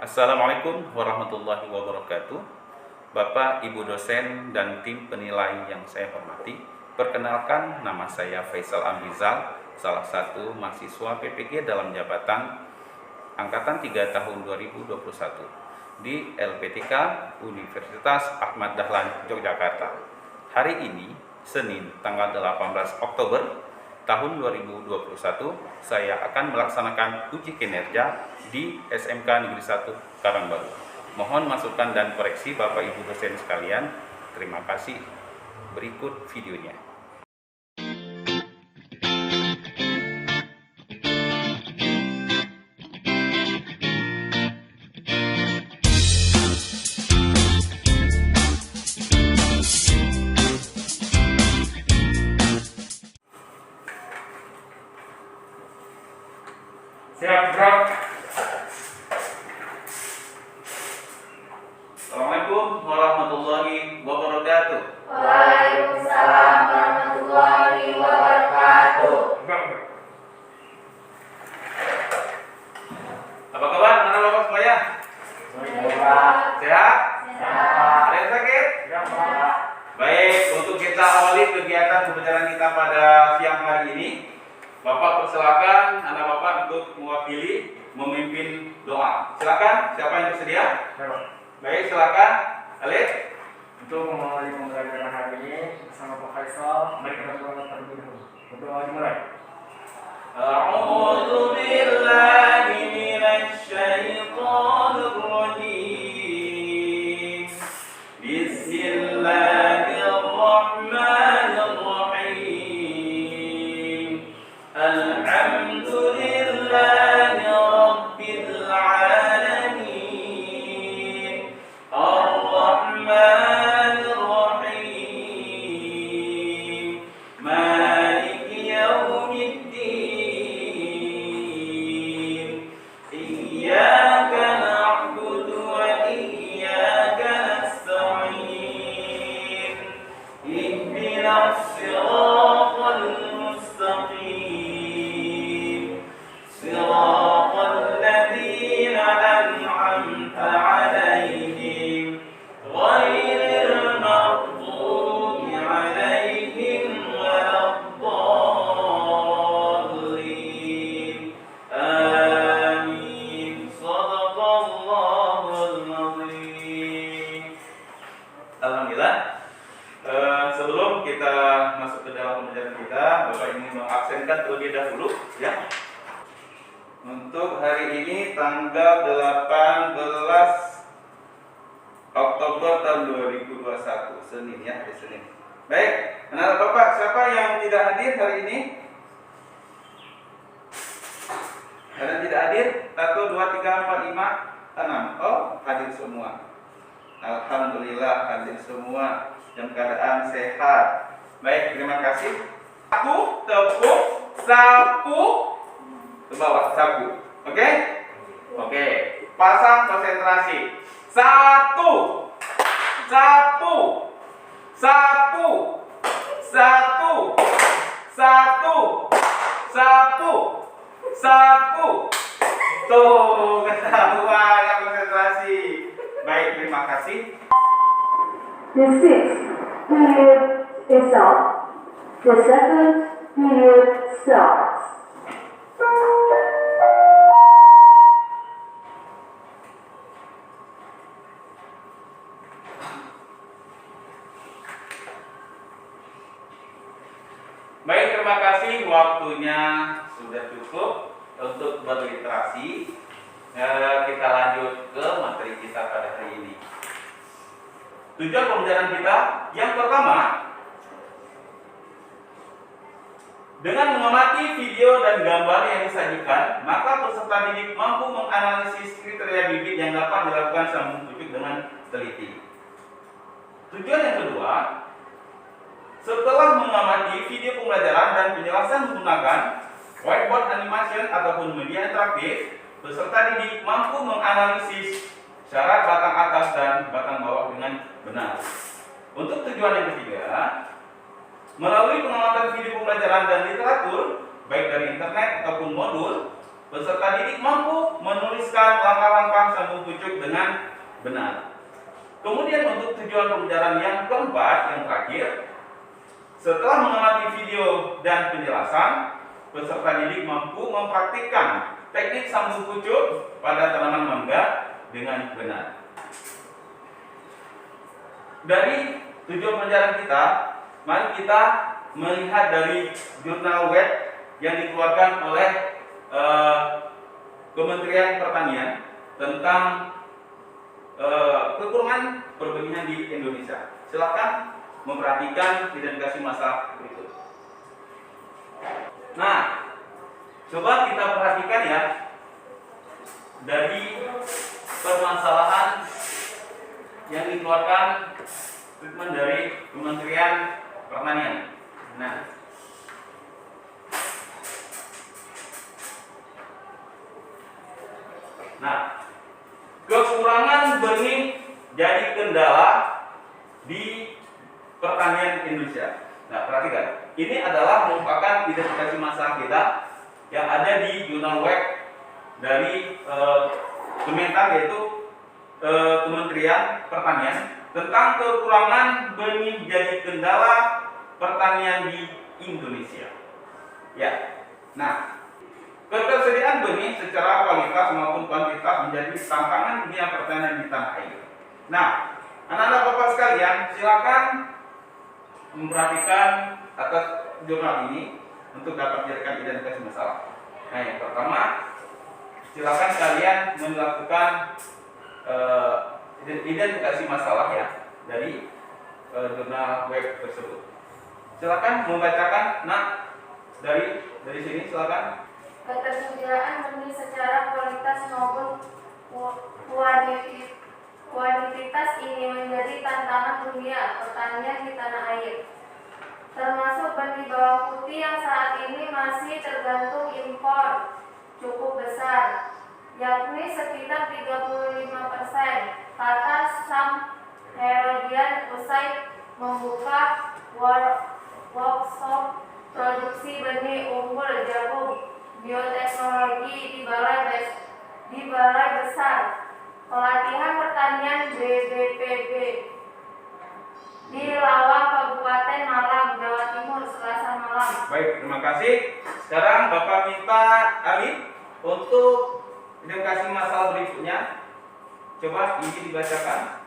Assalamualaikum warahmatullahi wabarakatuh. Bapak, Ibu dosen, dan tim penilai yang saya hormati, perkenalkan nama saya Faisal Ambizal, salah satu mahasiswa PPG dalam jabatan Angkatan 3 tahun 2021 di LPTK Universitas Ahmad Dahlan, Yogyakarta. Hari ini, Senin, tanggal 18 Oktober tahun 2021, saya akan melaksanakan uji kinerja di SMK Negeri 1 Karangbaru. Mohon masukan dan koreksi Bapak Ibu dosen sekalian. Terima kasih. Berikut videonya. Siap, bro. Assalamualaikum warahmatullahi wabarakatuh. Waalaikumsalam warahmatullahi wabarakatuh. Apa kabar anak-anak semuanya? Sehat? Ada yang sakit? Baik, untuk kita awali kegiatan pembelajaran kita pada siang hari ini, Bapak persilakan anak Bapak untuk mewakili memimpin doa. Silakan, siapa yang bersedia? Baik, silakan. Alif. Untuk memulai pembelajaran hari ini bersama Pak Faisal, mari kita berdoa terlebih dahulu. Berdoa dimulai. A'udzu billahi minasy syaithanir rajim. Bismillahirrahmanirrahim. Alhamdulillahi rabbil alamin. Ar-Rahmanir Rahim. Maliki yaumiddin. Iyyaka na'budu wa iyyaka nasta'in. Ihdinas siratal mustaqim. Siratal ladzina an'amta 'alaihim ghairil maghdubi 'alaihim waladdallin. Amin. Shadaqallahul azim. Alhamdulillah. Sebelum kita masuk ke dalam pembelajaran kita, Bapak ingin mengabsenkan terlebih dahulu, ya. Untuk hari ini tanggal 18 Oktober tahun 2021, Senin, ya, hari Senin. Baik, anak Bapak, siapa yang tidak hadir hari ini? Ada yang tidak hadir? 1, 2, 3, 4, 5, 6. Oh, hadir semua. Alhamdulillah hadir semua dalam keadaan sehat. Baik, terima kasih. Sapu, tepuk, sapu, ke bawah, sapu. Oke? Oke. Pasang konsentrasi. Satu, sapu, sapu, satu, satu, sapu, sapu. Tuh, ketahuan ya konsentrasi. Baik, terima kasih. The sixth period is up. The seventh period starts. Baik, terima kasih. Waktunya sudah cukup untuk berliterasi. Kita lanjut ke materi kita pada hari ini. Tujuan pembelajaran kita yang pertama, dengan mengamati video dan gambar yang disajikan, maka peserta didik mampu menganalisis kriteria bibit yang dapat dilakukan sambung tujuh dengan teliti. Tujuan yang kedua, setelah mengamati video pembelajaran dan penjelasan menggunakan whiteboard animation ataupun media interaktif, peserta didik mampu menganalisis syarat batang atas dan batang bawah dengan benar. Untuk tujuan yang ketiga, melalui pengamatan video pembelajaran dan literatur, baik dari internet ataupun modul, peserta didik mampu menuliskan langkah-langkah sambung pucuk dengan benar. Kemudian untuk tujuan pembelajaran yang keempat, yang terakhir, setelah mengamati video dan penjelasan, peserta didik mampu mempraktikkan teknik sambung pucuk pada tanaman mangga dengan benar. Dari tujuan pembelajaran kita, mari kita melihat dari jurnal web yang dikeluarkan oleh Kementerian Pertanian tentang kekurangan perbenihan di Indonesia. Silakan memperhatikan identifikasi masalah berikut. Nah, coba kita perhatikan ya dari permasalahan yang dikeluarkan statement dari Kementerian Pertanian. Nah, kekurangan benih jadi kendala di pertanian Indonesia. Nah, perhatikan. Ini adalah merupakan identifikasi masalah kita yang ada di jurnal web dari Kementan, yaitu Kementerian Pertanian, tentang kekurangan benih jadi kendala pertanian di Indonesia. Ya. Nah, ketersediaan benih secara kualitas maupun kuantitas menjadi tantangan dunia pertanian di tanah air. Nah, anak-anak Bapak sekalian, silakan memperhatikan atas jurnal ini untuk dapat dijadikan identifikasi masalah. Nah, yang pertama, silakan kalian melakukan identifikasi masalah ya dari jurnal web tersebut. Silakan membacakan. Nah, dari sini silakan. Ketersediaan benih secara kualitas maupun kuantitas ini menjadi tantangan dunia pertanian di tanah air, termasuk benih bawang putih yang saat ini masih tergantung impor cukup besar, yakni sekitar 35%, kata Sam Herodian usai membuka workshop produksi benih unggul jagung bioteknologi di Balai Besar Pelatihan Pertanian BBPB di Lawang, Kabupaten Malang, Jawa Timur, Selasa malam. Baik, terima kasih. Sekarang Bapak minta Ali untuk identifikasi masalah berikutnya. Coba ini dibacakan.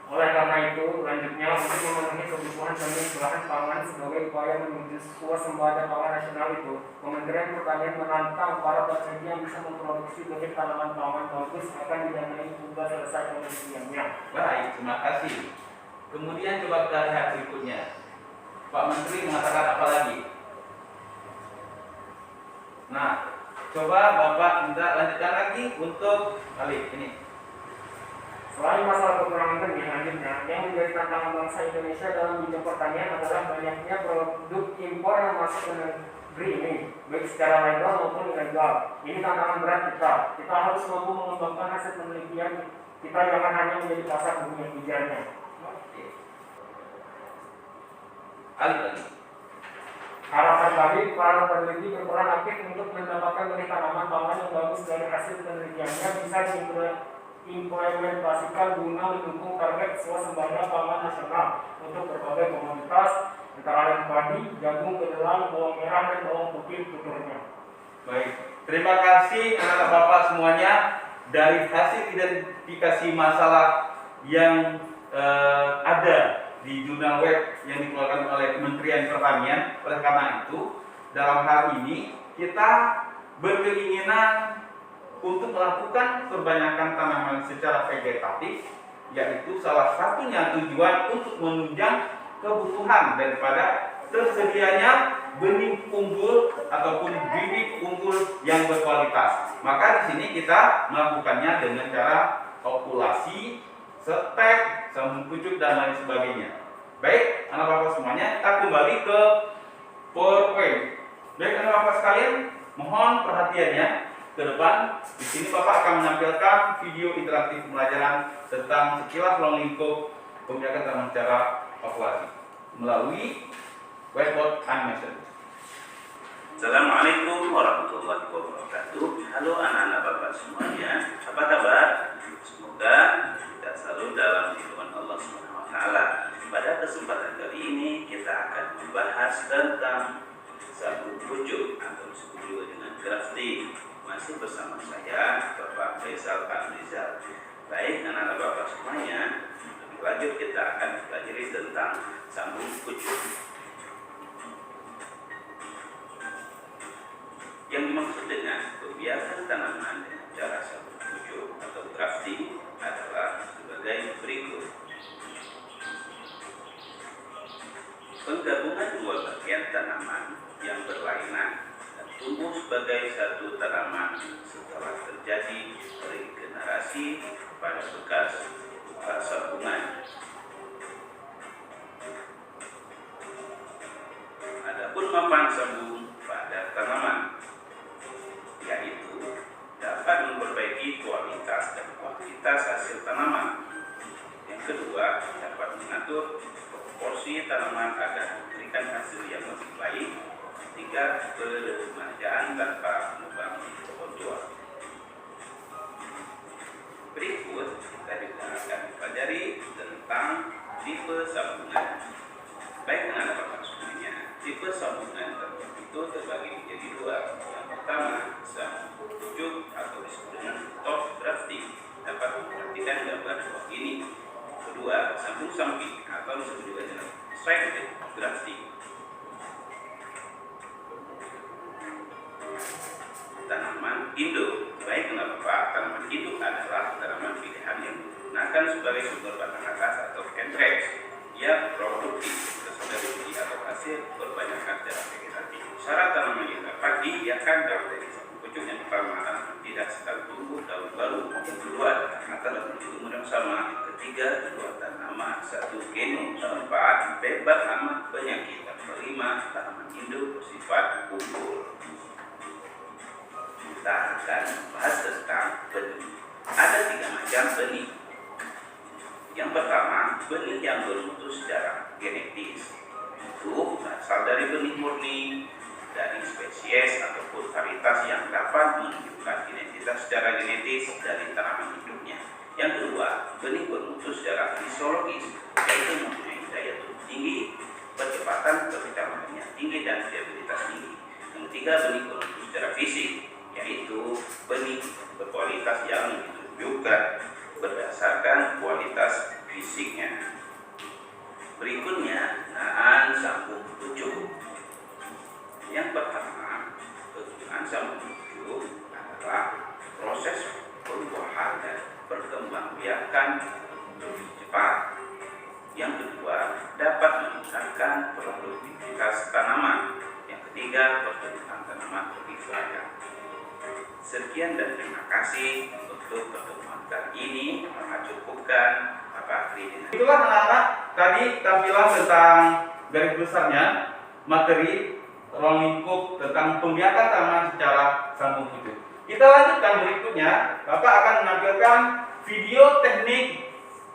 Oleh karena itu, selanjutnya untuk memenuhi kebutuhan benih bahan pangan sebagai upaya menuju swasembada pangan nasional itu, Kementerian Pertanian menantang para peneliti yang bisa memproduksi benih tanaman pangan bagus akan didanai hingga selesai penelitiannya. Baik, terima kasih. Kemudian coba kita lihat berikutnya. Pak Menteri mengatakan apa lagi? Nah, coba Bapak minta lanjutkan lagi untuk Ali ini. Selain masalah kekurangan benih, selanjutnya yang menjadi tantangan bangsa Indonesia dalam bidang pertanian adalah banyaknya produk impor yang masuk ke negeri ini, baik secara legal maupun ilegal. Ini tantangan berat kita. Kita harus mampu mengembangkan hasil penelitian kita, jangan hanya menjadi pasar dunia ujarnya. Ali lagi. Harapan kami, para peneliti berperan aktif untuk mendapatkan benih tanaman pangan yang bagus dari hasil penelitiannya bisa diimplementasikan guna mendukung target swasembada pangan nasional untuk berbagai komoditas antara lain padi, jagung, kedelai, bawang merah, dan bawang putih tuturnya. Baik, terima kasih anak-anak Bapak semuanya. Dari hasil identifikasi masalah yang ada di jurnal web yang dikeluarkan oleh Kementerian Pertanian, oleh karena itu dalam hal ini kita berkeinginan untuk melakukan perbanyakkan tanaman secara vegetatif, yaitu salah satunya tujuan untuk menunjang kebutuhan daripada tersedianya benih unggul ataupun bibit unggul yang berkualitas. Maka di sini kita melakukannya dengan cara populasi, setek, sambung pucuk, dan lain sebagainya. Baik, anak bapak semuanya, kita kembali ke PowerPoint. Baik, anak bapak sekalian, mohon perhatiannya. Ke depan, di sini Bapak akan menampilkan video interaktif pembelajaran tentang sekilas ruang lingkup pembiakan tanaman secara populasi melalui whiteboard animation. Assalamualaikum warahmatullahi wabarakatuh. Halo anak-anak Bapak semuanya, apa kabar? Semoga kita selalu dalam lindungan Allah Subhanahu wa taala. Pada kesempatan kali ini kita akan membahas tentang sabuk pucuk atau disebut juga dengan grafting. Masih bersama saya Bapak Faisal Amrizal. Baik anak-anak Bapak semuanya, lebih lanjut kita akan pelajari tentang sabuk pucuk. Yang dimaksud dengan pembiasan tanaman dengan cara sabuk pucuk atau grafting adalah sebagai berikut. Penggabungan dua bagian tanaman yang berlainan dan tumbuh sebagai satu tanaman setelah terjadi regenerasi pada bekas sambungan. Adapun mapan sambung pada tanaman, yaitu dapat memperbaiki kualitas dan kuantitas hasil tanaman. Yang kedua, dapat mengatur proporsi tanaman agar memberikan hasil yang lebih baik. Tiga, peremajaan tanpa menebangi pohon tua. Berikut kita juga akan pelajari tentang tipe sambungan. Baik anak-anak Bapak semuanya, tipe sambungan itu terbagi menjadi dua. Yang pertama, sambung pucuk atau disebut dengan top grafting. Dapat memperhatikan gambar di bawah ini. Kedua, sambung samping atau disebut juga dengan side grafting. Tanaman induk. Baik anak Bapak, tanaman induk adalah tanaman pilihan yang digunakan sebagai sumber batang atas atau anthrax yang produktif dari atau hasil perbanyakan darah vegetatif. Syarat tanaman yang dapat diiakan dalam dari sabuk pucuk yang pertama, tanaman tidak sekali tumbuh daun baru. Yang kedua, tanaman memiliki umur yang sama. Yang ketiga, dua tanaman satu genom. Keempat, bebas hama penyakit. Yang kelima, tanaman induk bersifat unggul. Kita akan membahas tentang benih. Ada tiga macam benih. Yang pertama, benih yang bermutu secara genetis. Itu berasal dari benih murni dari spesies ataupun varietas yang dapat menunjukkan identitas secara genetis dari tanaman induknya. Yang kedua, benih bermutu secara fisiologis, yaitu mempunyai daya tumbuh tinggi, percepatan perkembangannya tinggi dan viabilitas tinggi. Yang ketiga, benih bermutu secara fisik, yaitu benih berkualitas yang ditunjukkan berdasarkan kualitas fisiknya. Berikutnya, penggunaan sambung pucuk. Yang pertama, penggunaan sambung pucuk adalah proses perubahan dan perkembangbiakan lebih cepat. Yang kedua, dapat meningkatkan produktivitas tanaman. Yang ketiga, pertumbuhan tanaman lebih layak. Sekian dan terima kasih untuk pertemuan kali ini. Maka cukupkan Bapak Kri. Itulah anak-anak tadi tampilan tentang garis besarnya materi ruang lingkup tentang pembiakan tanaman secara sambung pucuk. Kita lanjutkan berikutnya. Bapak akan menampilkan video teknik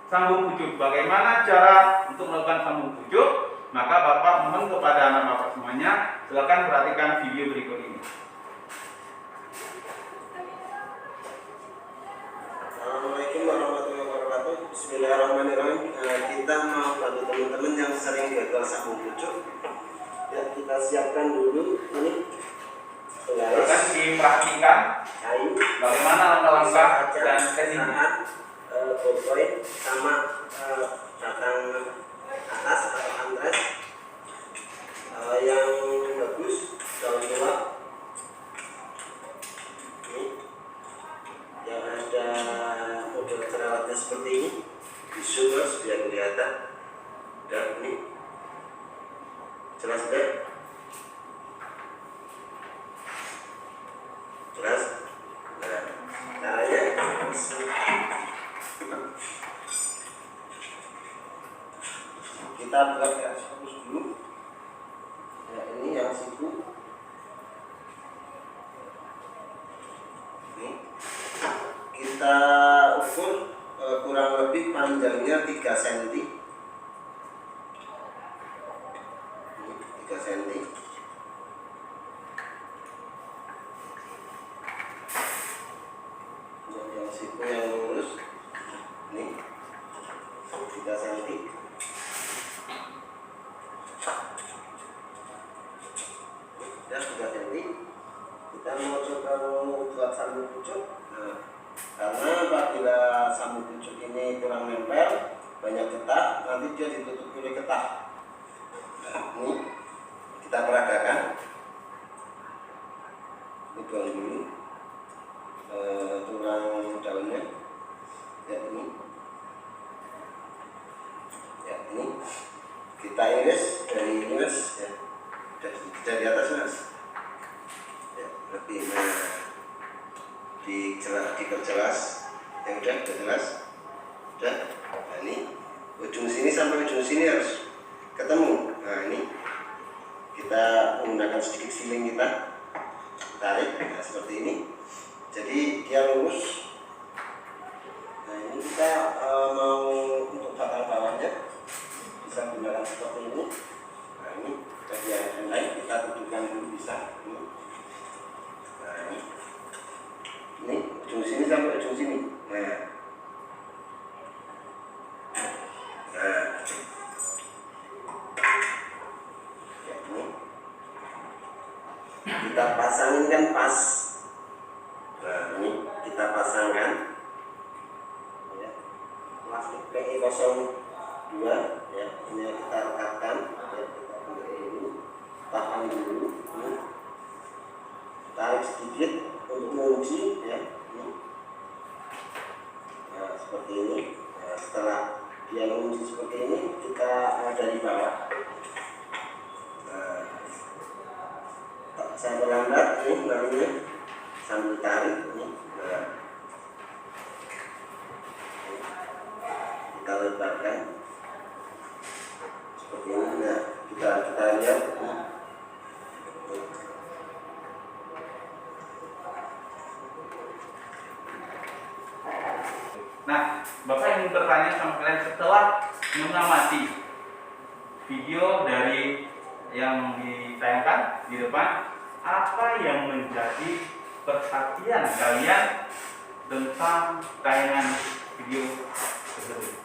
sambung pucuk. Bagaimana cara untuk melakukan sambung pucuk? Maka Bapak mohon kepada anak Bapak semuanya, silakan perhatikan video berikut ini. Assalamualaikum warahmatullahi wabarakatuh. Bismillahirrahmanirrahim. Kita mau bantu teman-teman yang sering gagal sambung pucuk. Ya, kita siapkan dulu ini penggaris, Akan diperhatikan kayu, bagaimana langkah-langkah dan tekniknya. ballpoint sama batang atas atau antres yang bagus, daun tua. Ini yang ada model jerawatnya seperti ini, bisu mas biar kelihatan. Dan ini jelas deh, jelas. Nah, caranya kita buat garis fokus dulu. Ya, ini yang siku. Ini kita ukur kurang lebih panjangnya 3 cm. Ini 3 cm. nanti dia ditutup oleh getah. Nah, ini kita peragakan. Ini buang dulu tulang daunnya. Ya ini. Ya ini kita iris dari ini mas, ya dari atas mas. Ya lebih diperjelas. Yang udah jelas. Udah. Nah ini ujung sini sampai ujung sini harus ketemu. Nah ini kita menggunakan sedikit siling kita tarik, nah, seperti ini. Jadi dia lurus. Nah ini kita mau untuk batang bawahnya bisa gunakan seperti ini. Nah ini bagian yang lain kita tutupkan dulu bisa. Nah ini ujung sini sampai ujung sini. Nah kita pasangin kan pas. Nah ini kita pasangkan ya, plastik PE02 ya, ini kita rekatkan ya, kita pakai ini tahan dulu ini. Tarik sedikit untuk mengunci ya ini. Nah seperti ini. Nah, setelah dia mengunci seperti ini kita dari bawah. Saya melambat ini lalunya sambil tarik ini. Nah, kita lebarkan seperti ini. Nah, kita lihat ini. Nah, Bapak ingin bertanya sama kalian setelah mengamati video dari yang ditayangkan di depan, apa yang menjadi perhatian kalian tentang tayangan video tersebut?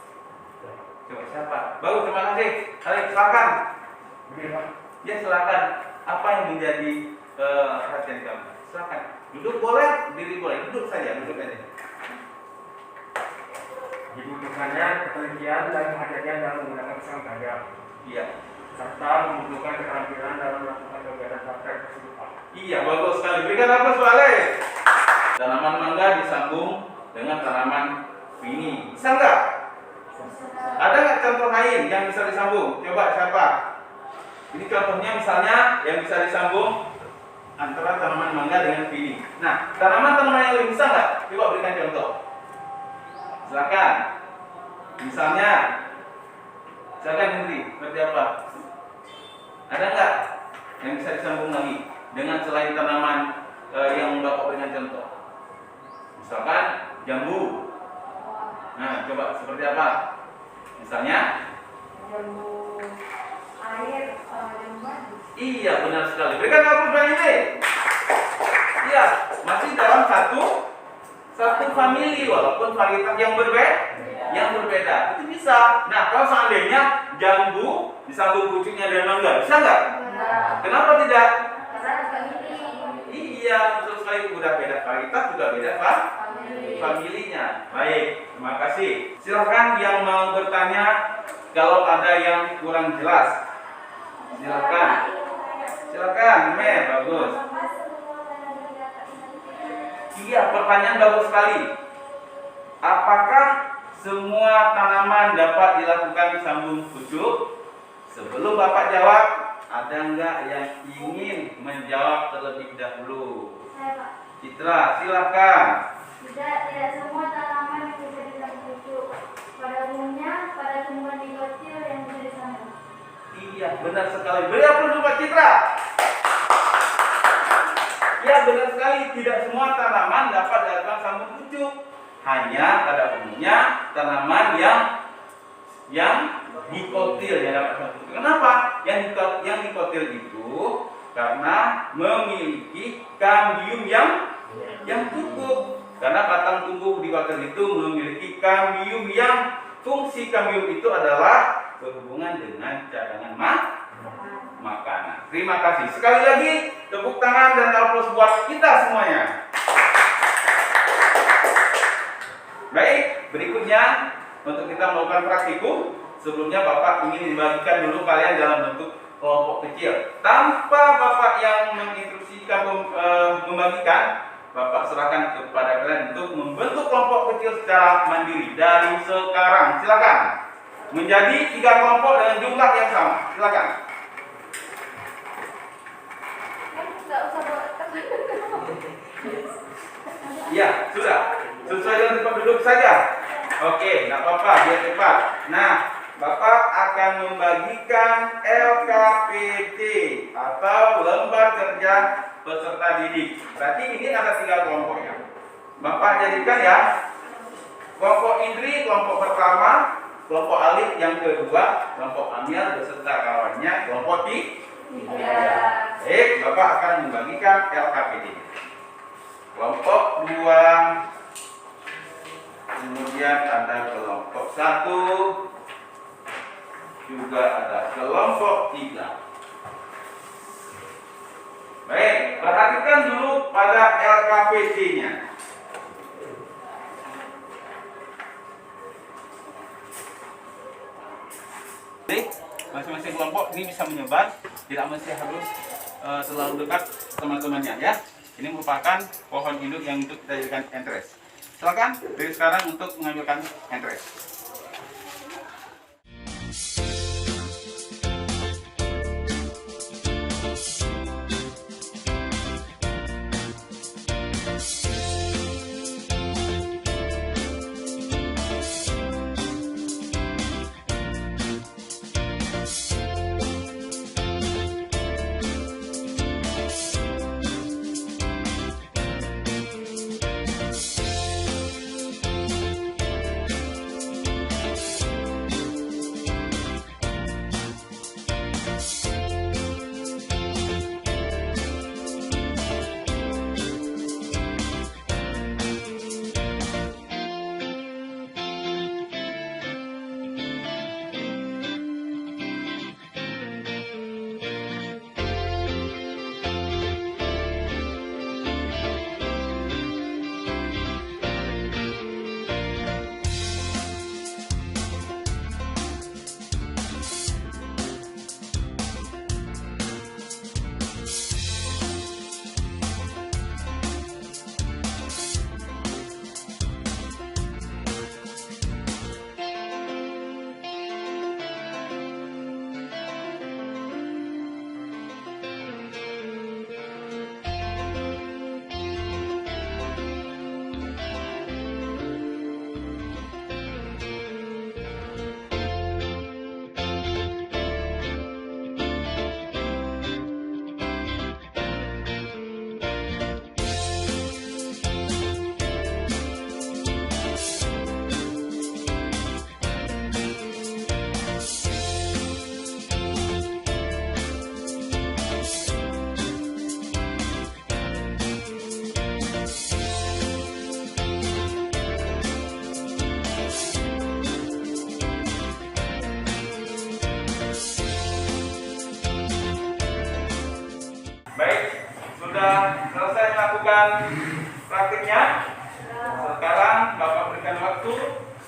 Coba siapa? Bagus, terima kasih. Kalian silakan. Ya silakan. Apa yang menjadi perhatian kamu? Silakan. Duduk boleh, diri boleh. Duduk saja, duduk aja. Dibutuhkannya ketelitian dan kehadiran dalam menggunakan sang gaya. Iya. Serta membutuhkan keterampilan dalam melakukan kegiatan praktek tersebut. Iya, bagus sekali. Berikan apa soalnya? Tanaman mangga disambung dengan tanaman ini. Bisa nggak? Ada nggak contoh lain yang bisa disambung? Coba siapa? Ini contohnya misalnya yang bisa disambung antara tanaman mangga dengan ini. Nah, tanaman-tanaman yang lain bisa nggak? Coba berikan contoh. Silakan. Misalnya, silakan Henry. Seperti apa? Ada nggak yang bisa disambung lagi dengan selain tanaman yang Bapak berikan contoh? Misalkan jambu. Nah, coba seperti apa? Misalnya? Jambu air, jambu madu. Iya, benar sekali. Berikan apa ini? Iya, masih dalam satu famili walaupun varietas yang berbeda. Itu bisa. Nah, kalau seandainya jambu disambung pucuknya dengan mangga, bisa nggak? Kenapa tidak? Karena famili. Iya, betul sekali. Udah beda varietas juga beda familinya. Baik, terima kasih. Silakan yang mau bertanya kalau ada yang kurang jelas. Silakan, bagus. Iya, pertanyaan bagus sekali. Apakah semua tanaman dapat dilakukan sambung pucuk? Sebelum Bapak jawab, ada nggak yang ingin menjawab terlebih dahulu? Citra, silakan. Tidak semua tanaman yang bisa disambung pucuk. Pada umumnya, pada tumbuhan dikotil yang bisa disambung. Iya, benar sekali. Beri aplaus Pak Citra. Ya, benar sekali. Tidak semua tanaman dapat dilakukan sambung pucuk. Hanya pada umumnya tanaman yang dikotil yang dapat sambung pucuk. Kenapa? Yang dikotil itu karena memiliki kambium yang cukup. Karena batang tumbuh dikotil itu memiliki kambium yang fungsi kambium itu adalah berhubungan dengan cadangan makanan. Terima kasih. Sekali lagi tepuk tangan dan aplaus buat kita semuanya. Baik, berikutnya untuk kita melakukan praktikum, sebelumnya Bapak ingin membagikan dulu kalian dalam bentuk kelompok kecil. Tanpa Bapak yang menginstruksikan membagikan, Bapak serahkan kepada kalian untuk membentuk kelompok kecil secara mandiri dari sekarang. Silakan. Menjadi 3 kelompok dengan jumlah yang sama. Silakan. Nggak usah bawa Iya, sudah. Sesuai dengan tempat duduk saja. Oke, nggak apa-apa, biar cepat. Nah, Bapak akan membagikan LKPD atau lembar kerja peserta didik. Berarti ini ada 3 kelompok ya. Bapak jadikan ya. Kelompok Indri, kelompok pertama, kelompok Alif yang kedua, kelompok Amil beserta kawannya, kelompok tiga. Baik, Bapak akan membagikan LKPD. Kelompok 2, kemudian ada kelompok 1, juga ada kelompok 3. Baik, perhatikan dulu pada LKPD-nya. Masing-masing kelompok ini bisa menyebar, tidak mesti harus terlalu dekat teman-temannya ya. Ini merupakan pohon induk yang untuk kita jadikan entres. Silakan dari sekarang untuk mengambilkan entres. Baik, sudah selesai melakukan praktiknya. Sekarang Bapak berikan waktu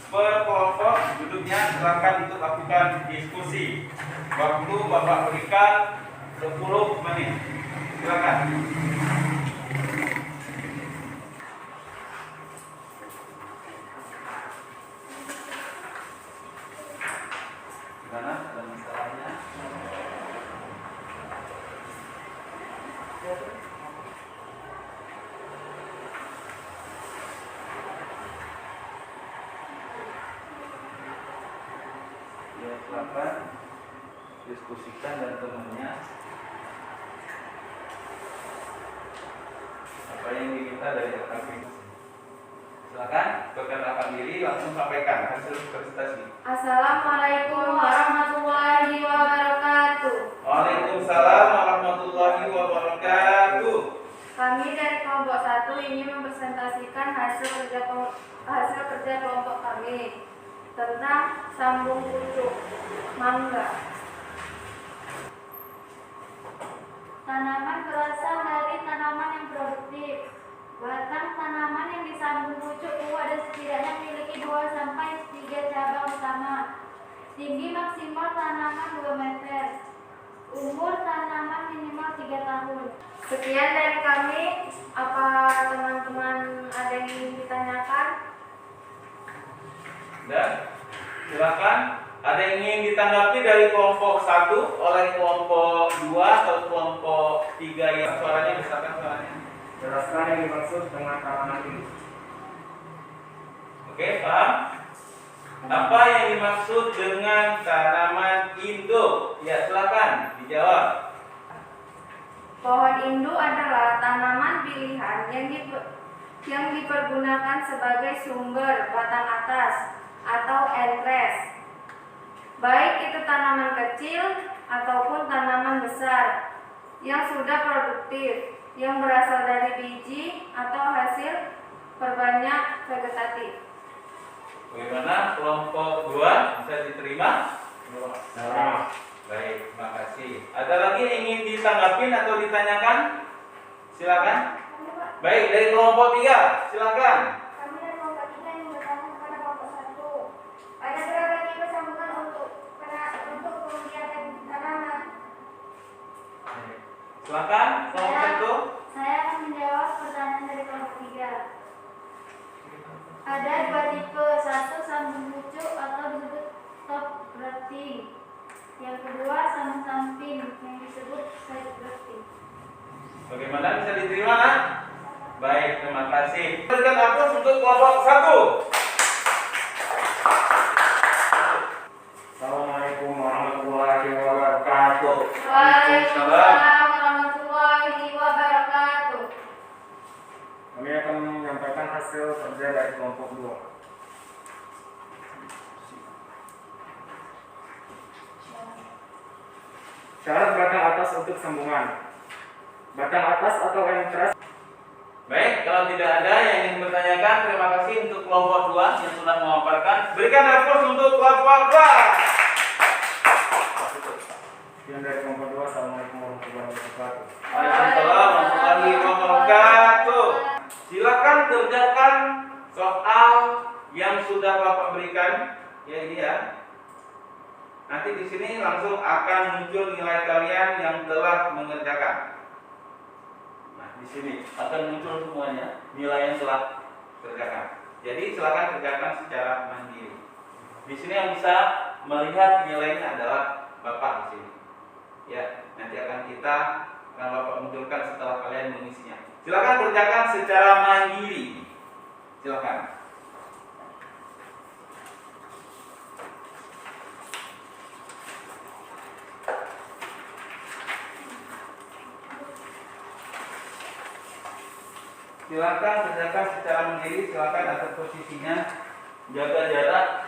per kelompok duduknya, silakan untuk lakukan diskusi. Waktu Bapak berikan 10 menit. Silakan. Gimana? Ada masalahnya? Ya, silakan diskusikan dan temannya apa yang diminta dari LKP. Silakan perkenalkan diri, langsung sampaikan hasil presentasi. Assalamualaikum warahmatullahi wabarakatuh. Waalaikumsalam warahmatullahi wabarakatuh. Kami dari kelompok 1 ingin mempresentasikan hasil kerja kelompok kami tentang sambung pucuk mangga. Tanaman berasal dari tanaman yang produktif. Batang tanaman yang disambung pucuk ada setidaknya memiliki 2 sampai 3 cabang utama. Tinggi Sekian dari kami. Apa teman-teman ada yang ingin ditanyakan? Dan silakan. Ada yang ingin ditanggapi dari kelompok 1 oleh kelompok 2 atau kelompok 3 yang suaranya besarkan suaranya. Jelaskan yang dimaksud dengan tanaman ini. Oke, paham? Apa yang dimaksud dengan tanaman induk? Ya, silakan dijawab. Pohon indu adalah tanaman pilihan yang dipergunakan sebagai sumber batang atas atau entres. Baik itu tanaman kecil ataupun tanaman besar yang sudah produktif, yang berasal dari biji atau hasil perbanyak vegetatif. Bagaimana kelompok 2 bisa diterima? Nah, Baik, terima kasih. Ada lagi yang ingin ditanggapin atau ditanyakan? Silakan. Baik, dari kelompok 3, silakan. Kami dari kelompok 3 yang bertanya kepada kelompok 1. Ada berapa tipe sambungan untuk kemudian tanaman? Silakan, kelompok 1. Saya akan menjawab pertanyaan dari kelompok 3. Ada 2 tipe, satu sambung pucuk atau disebut top grafting. Yang kedua sambung samping yang disebut side grafting. Bagaimana bisa diterima, nak? Baik, terima kasih. Berikan aplaus untuk kelompok 1. Assalamualaikum warahmatullahi wabarakatuh. Waalaikumsalam warahmatullahi wabarakatuh. Kami akan menyampaikan hasil kerja dari kelompok 2. Syarat batang atas untuk sambungan. Batang atas atau entres. Baik, kalau tidak ada yang ingin bertanyakan, terima kasih untuk kelompok 2 yang sudah memaparkan. Berikan aplaus untuk kelompok 2. Yang dari kelompok 2, Assalamualaikum warahmatullahi wabarakatuh. Waalaikumsalam warahmatullahi wabarakatuh. Silakan kerjakan soal yang sudah Bapak berikan. Ya, ini ya. Nanti di sini langsung akan muncul nilai kalian yang telah mengerjakan. Nah, di sini akan muncul semuanya nilai yang telah kerjakan. Jadi silakan kerjakan secara mandiri. Di sini yang bisa melihat nilainya adalah Bapak di sini. Ya, nanti akan Bapak munculkan setelah kalian mengisinya. Silakan kerjakan secara mandiri. Silakan. Silakan kerjakan secara mandiri. Silakan atur posisinya, jaga jarak.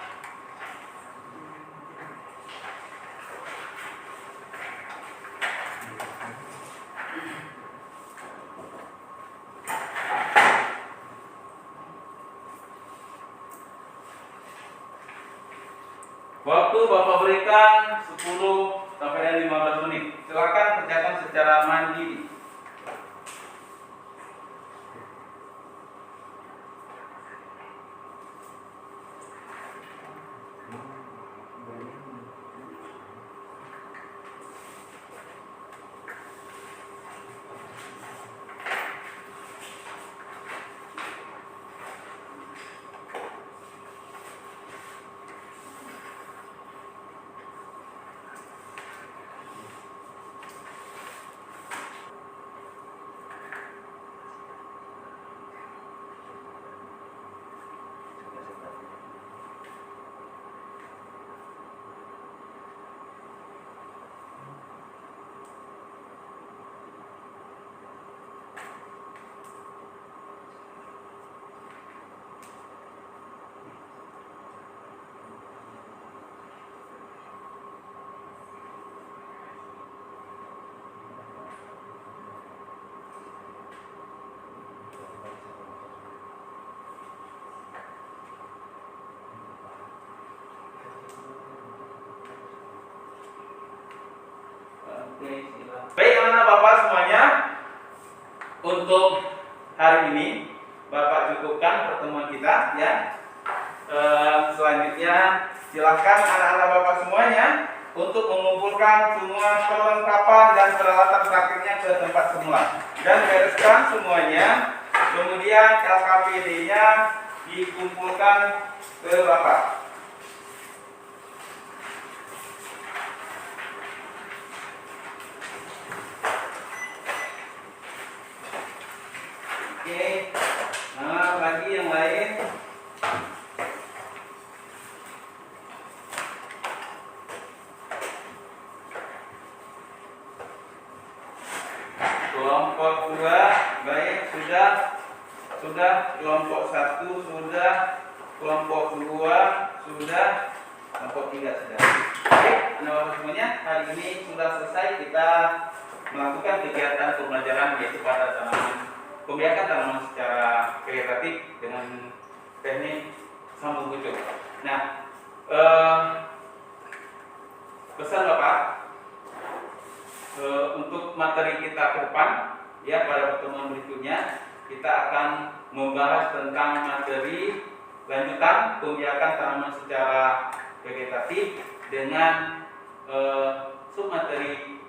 Waktu Bapak berikan 10 sampai dengan 15 menit. Silakan kerjakan secara mandiri. Baik anak-anak Bapak semuanya, untuk hari ini Bapak cukupkan pertemuan kita ya. Selanjutnya silakan anak-anak Bapak semuanya untuk mengumpulkan semua perlengkapan dan peralatan praktiknya ke tempat semula dan bereskan semuanya. Kemudian LKPD-nya dikumpulkan ke Bapak. Oke, nah lagi yang lain. Kelompok 2, baik, sudah. Kelompok 1 sudah, kelompok 2 sudah, kelompok 3 sudah. Baik, anak-anak semuanya, hari ini sudah selesai kita melakukan kegiatan pembelajaran yaitu pada tanaman, pembiakan tanaman secara vegetatif dengan teknik sambung pucuk. Nah, pesan Bapak untuk materi kita ke depan, ya, pada pertemuan berikutnya kita akan membahas tentang materi lanjutan pembiakan tanaman secara vegetatif dengan submateri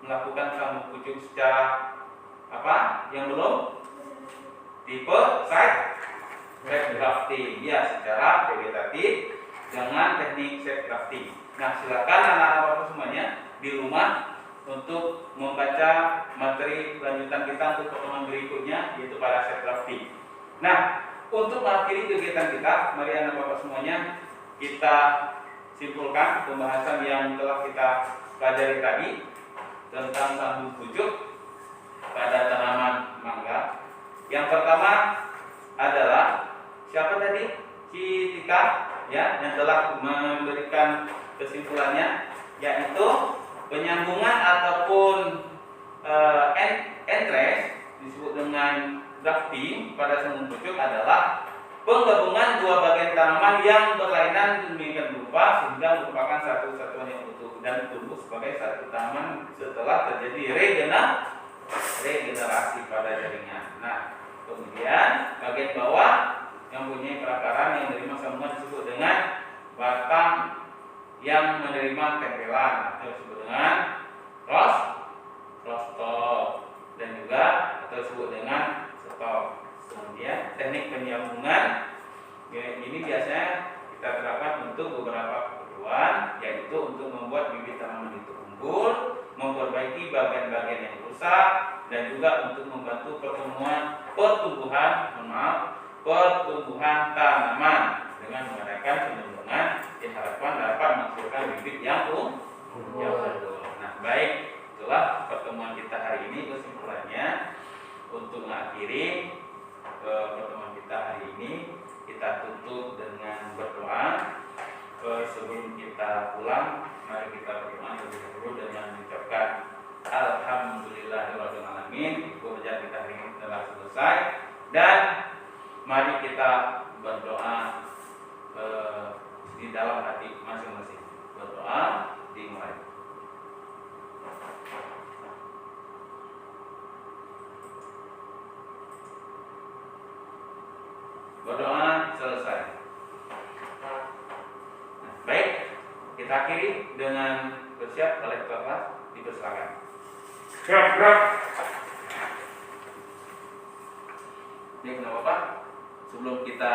melakukan sambung pucuk secara apa yang belum tipe side grafting, ya, secara vegetatif dengan teknik side grafting. Nah, silakan anak-anak Bapak semuanya di rumah untuk membaca materi lanjutan kita untuk pertemuan berikutnya yaitu pada side grafting. Nah, untuk mengakhiri kegiatan kita, mari anak Bapak semuanya kita simpulkan pembahasan yang telah kita pelajari tadi tentang sambung pucuk pada tanaman mangga. Yang pertama adalah siapa tadi? Si Tika, ya, yang telah memberikan kesimpulannya, yaitu penyambungan ataupun entres disebut dengan grafting pada sambung pucuk adalah penggabungan dua bagian tanaman yang berlainan demikian rupa sehingga merupakan satu satuan yang utuh dan tumbuh sebagai satu tanaman setelah terjadi regenerasi pada jaringan. Nah, kemudian bagian bawah yang mempunyai perakaran yang menerima sambungan disebut dengan batang yang menerima tempelan atau disebut dengan rostop dan juga atau disebut dengan stop. Kemudian teknik penyambungan ini biasanya kita terapkan untuk beberapa keperluan, yaitu untuk membuat bibit tanaman itu unggul, memperbaiki bagian-bagian yang rusak, dan juga untuk membantu pertumbuhan tanaman dengan mengadakan penyambungan diharapkan dapat menghasilkan bibit yang unggul. Nah, baik, itulah pertemuan kita hari ini. Kesimpulannya, untuk mengakhiri pertemuan kita hari ini, kita tutup dengan berdoa. Sebelum kita pulang, mari kita berdoa terlebih dahulu dengan mengucapkan Alhamdulillahirabbil alamin. Pekerjaan kita hari ini telah selesai dan mari kita berdoa di dalam hati masing-masing. Berdoa dimulai. Berdoa selesai. Nah, baik, kita akhiri dengan bersiap oleh kelas, dipersilakan. Gerak. Baik, Bapak, sebelum kita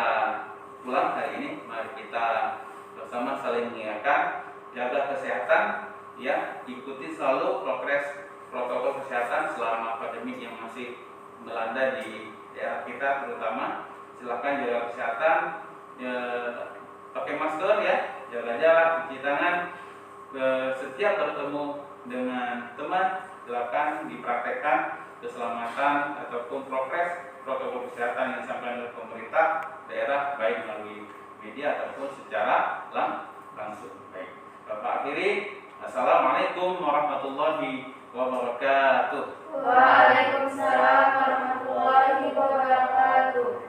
pulang hari ini, mari kita bersama saling mengingatkan, jaga kesehatan, ya, ikuti selalu progres protokol kesehatan selama pandemi yang masih melanda di daerah kita terutama. Silakan jaga kesehatan, pakai masker, ya, jaga jarak, cuci tangan. Setiap bertemu dengan teman, silakan dipraktekkan keselamatan ataupun progres protokol kesehatan yang disampaikan oleh pemerintah daerah, baik melalui media ataupun secara langsung. Baik, Bapak akhiri. Assalamualaikum warahmatullahi wabarakatuh. Waalaikumsalam warahmatullahi wabarakatuh.